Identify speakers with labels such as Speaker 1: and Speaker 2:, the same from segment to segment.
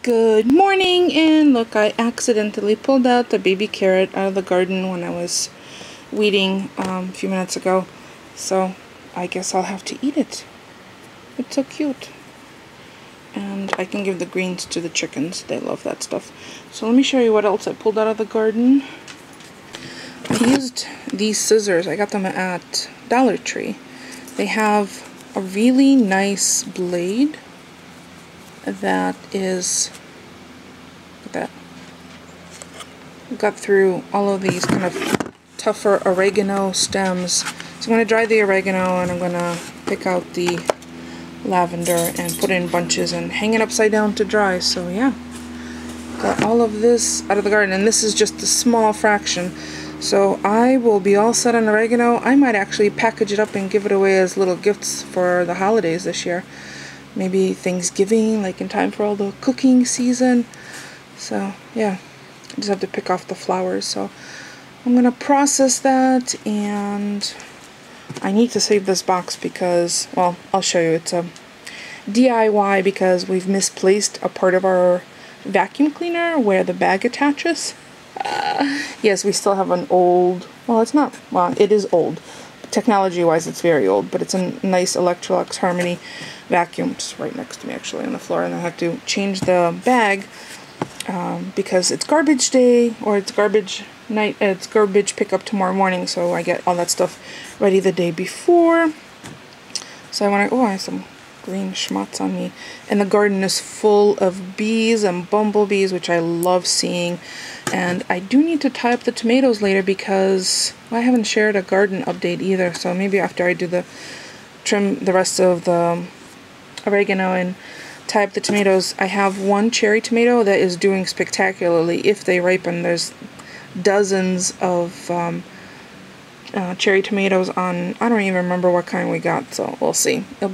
Speaker 1: Good morning, and look, I accidentally pulled out the baby carrot out of the garden when I was weeding a few minutes ago, so I guess I'll have to eat it. It's so cute. And I can give the greens to the chickens, they love that stuff. So let me show you what else I pulled out of the garden. I used these scissors, I got them at Dollar Tree. They have a really nice blade that is, look at that, got through all of these kind of tougher oregano stems. So I'm going to dry the oregano and I'm going to pick out the lavender and put it in bunches and hang it upside down to dry. So yeah, got all of this out of the garden, and this is just a small fraction. So I will be all set on oregano. I might actually package it up and give it away as little gifts for the holidays this year. Maybe Thanksgiving, like in time for all the cooking season. So yeah, I just have to pick off the flowers. So I'm gonna process that, and I need to save this box because, well, I'll show you. It's a DIY because we've misplaced a part of our vacuum cleaner where the bag attaches. Yes, we still have an old, well, it's not, well, it is old. Technology-wise, it's very old, but it's a nice Electrolux Harmony vacuum, just right next to me actually on the floor, and I have to change the bag because it's garbage day, or it's garbage night, it's garbage pickup tomorrow morning, so I get all that stuff ready the day before. So I want to, oh, I have some green schmutz on me, and the garden is full of bees and bumblebees, which I love seeing. And I do need to tie up the tomatoes later because I haven't shared a garden update either, so maybe after I do the trim the rest of the oregano and tie up the tomatoes. I have one cherry tomato that is doing spectacularly if they ripen. There's dozens of cherry tomatoes on, I don't even remember what kind we got, so we'll see. It'll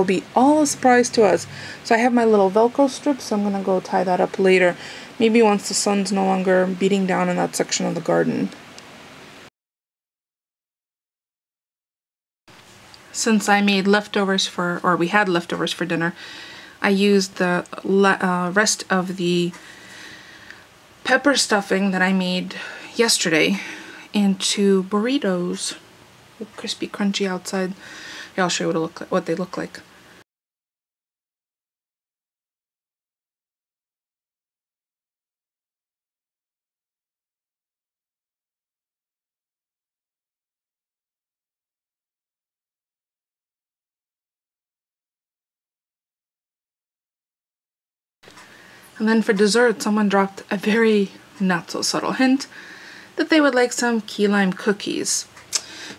Speaker 1: be all a surprise to us. So I have my little Velcro strip, so I'm gonna go tie that up later. Maybe once the sun's no longer beating down in that section of the garden. Since I made leftovers for, or we had leftovers for dinner, I used the rest of the pepper stuffing that I made yesterday into burritos. Crispy, crunchy outside. Yeah, I'll show you what they look like. And then for dessert, someone dropped a very not so subtle hint that they would like some key lime cookies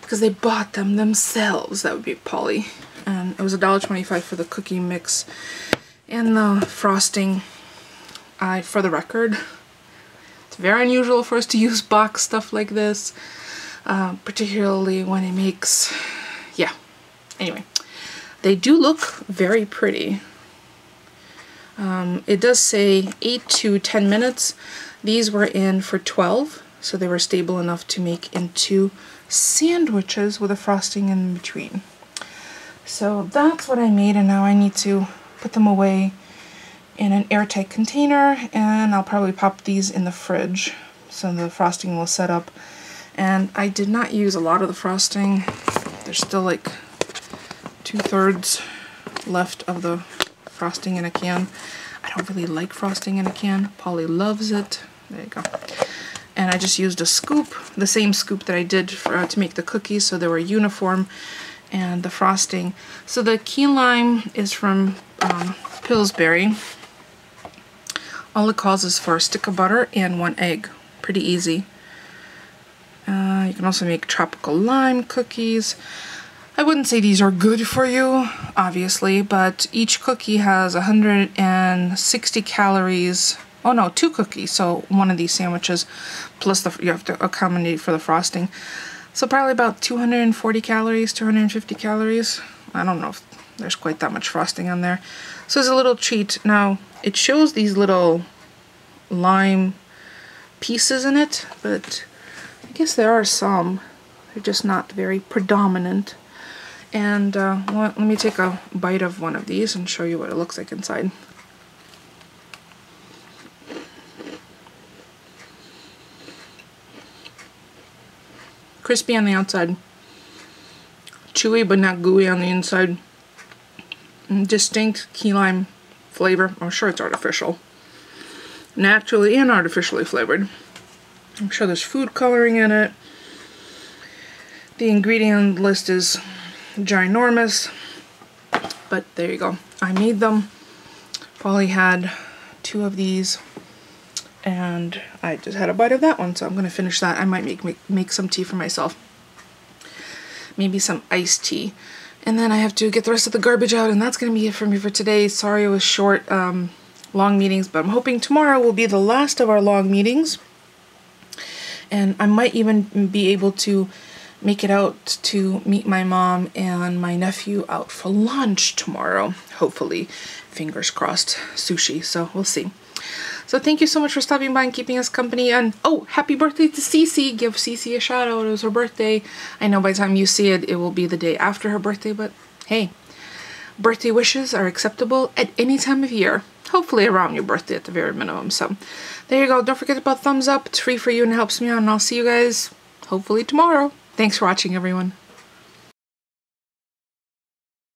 Speaker 1: because they bought them themselves. That would be Polly. And it was $1.25 for the cookie mix and the frosting. For the record, it's very unusual for us to use box stuff like this, particularly when it makes, yeah. Anyway, they do look very pretty. It does say 8 to 10 minutes. These were in for 12, so they were stable enough to make into sandwiches with a frosting in between. So that's what I made, and now I need to put them away in an airtight container, and I'll probably pop these in the fridge so the frosting will set up. And I did not use a lot of the frosting. There's still like 2/3 left of the frosting in a can. I don't really like frosting in a can. Polly loves it. There you go. And I just used a scoop, the same scoop that I did to make the cookies, so they were uniform, and the frosting. So the key lime is from Pillsbury. All it calls is for a stick of butter and 1 egg. Pretty easy. You can also make tropical lime cookies. I wouldn't say these are good for you, obviously, but each cookie has 160 calories. Oh no, 2 cookies, so one of these sandwiches, plus you have to accommodate for the frosting. So probably about 240 calories, 250 calories. I don't know if there's quite that much frosting on there. So it's a little treat. Now, it shows these little lime pieces in it, but I guess there are some. They're just not very predominant. And let me take a bite of one of these and show you what it looks like inside. Crispy on the outside. Chewy but not gooey on the inside. Distinct key lime flavor. I'm sure it's artificial. Naturally and artificially flavored. I'm sure there's food coloring in it. The ingredient list is ginormous. But there you go. I made them. Probably had 2 of these. And I just had a bite of that one, so I'm going to finish that. I might make some tea for myself. Maybe some iced tea. And then I have to get the rest of the garbage out, and that's going to be it for me for today. Sorry it was short, long meetings, but I'm hoping tomorrow will be the last of our long meetings. And I might even be able to make it out to meet my mom and my nephew out for lunch tomorrow. Hopefully, fingers crossed, sushi, so we'll see. So thank you so much for stopping by and keeping us company. And oh, happy birthday to Cece. Give Cece a shout out. It was her birthday. I know by the time you see it, it will be the day after her birthday, but hey, birthday wishes are acceptable at any time of year. Hopefully around your birthday at the very minimum. So there you go. Don't forget about thumbs up. It's free for you and it helps me out. And I'll see you guys hopefully tomorrow. Thanks for watching, everyone.